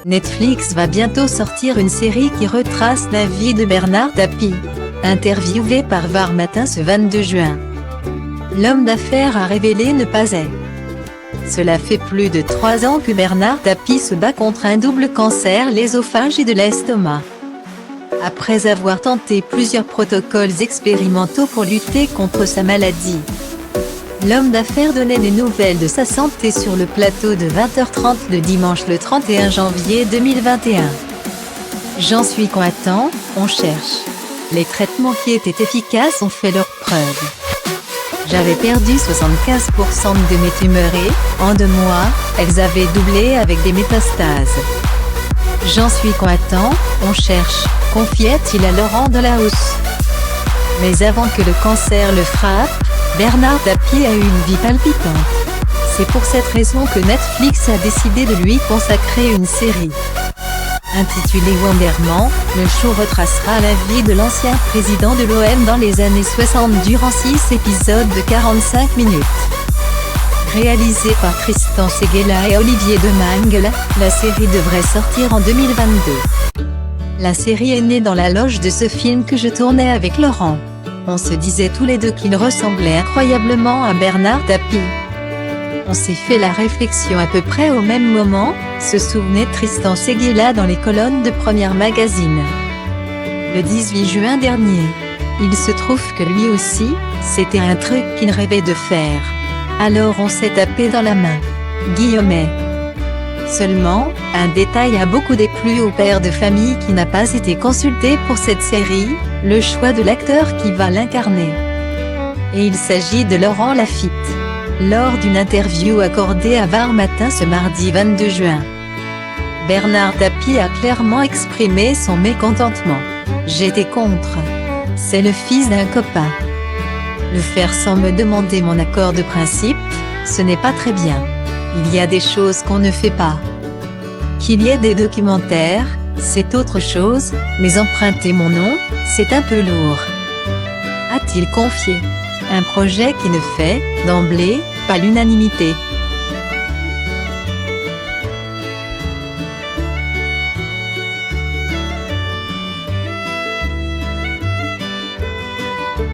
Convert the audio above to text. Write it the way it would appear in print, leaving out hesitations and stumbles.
Netflix va bientôt sortir une série qui retrace la vie de Bernard Tapie. Interviewé par Var Matin ce 22 juin, l'homme d'affaires a révélé ne pas être. Cela fait plus de 3 ans que Bernard Tapie se bat contre un double cancer, l'œsophage et de l'estomac. Après avoir tenté plusieurs protocoles expérimentaux pour lutter contre sa maladie, l'homme d'affaires donnait des nouvelles de sa santé sur le plateau de 20h30 le dimanche le 31 janvier 2021. J'en suis content, on cherche. Les traitements qui étaient efficaces ont fait leurs preuves. J'avais perdu 75% de mes tumeurs et, en 2 mois, elles avaient doublé avec des métastases. J'en suis content, on cherche, confiait-il à Laurent Delahousse. Mais avant que le cancer le frappe, Bernard Tapie a eu une vie palpitante. C'est pour cette raison que Netflix a décidé de lui consacrer une série. Intitulée Wonderman, le show retracera la vie de l'ancien président de l'OM dans les années 60 durant 6 épisodes de 45 minutes. Réalisée par Tristan Seguela et Olivier Demangle, la série devrait sortir en 2022. La série est née dans la loge de ce film que je tournais avec Laurent. On se disait tous les deux qu'il ressemblait incroyablement à Bernard Tapie. On s'est fait la réflexion à peu près au même moment, se souvenait Tristan Seguela dans les colonnes de Première Magazine. Le 18 juin dernier, il se trouve que lui aussi, c'était un truc qu'il rêvait de faire. Alors on s'est tapé dans la main. Guillaumet. Seulement, un détail a beaucoup déplu au père de famille qui n'a pas été consulté pour cette série, le choix de l'acteur qui va l'incarner. Et il s'agit de Laurent Lafitte. Lors d'une interview accordée à Var Matin ce mardi 22 juin, Bernard Tapie a clairement exprimé son mécontentement. « J'étais contre. C'est le fils d'un copain. Le faire sans me demander mon accord de principe, ce n'est pas très bien. Il y a des choses qu'on ne fait pas. Qu'il y ait des documentaires, c'est autre chose, mais emprunter mon nom, c'est un peu lourd. » A-t-il confié. Un projet qui ne fait, d'emblée, pas l'unanimité.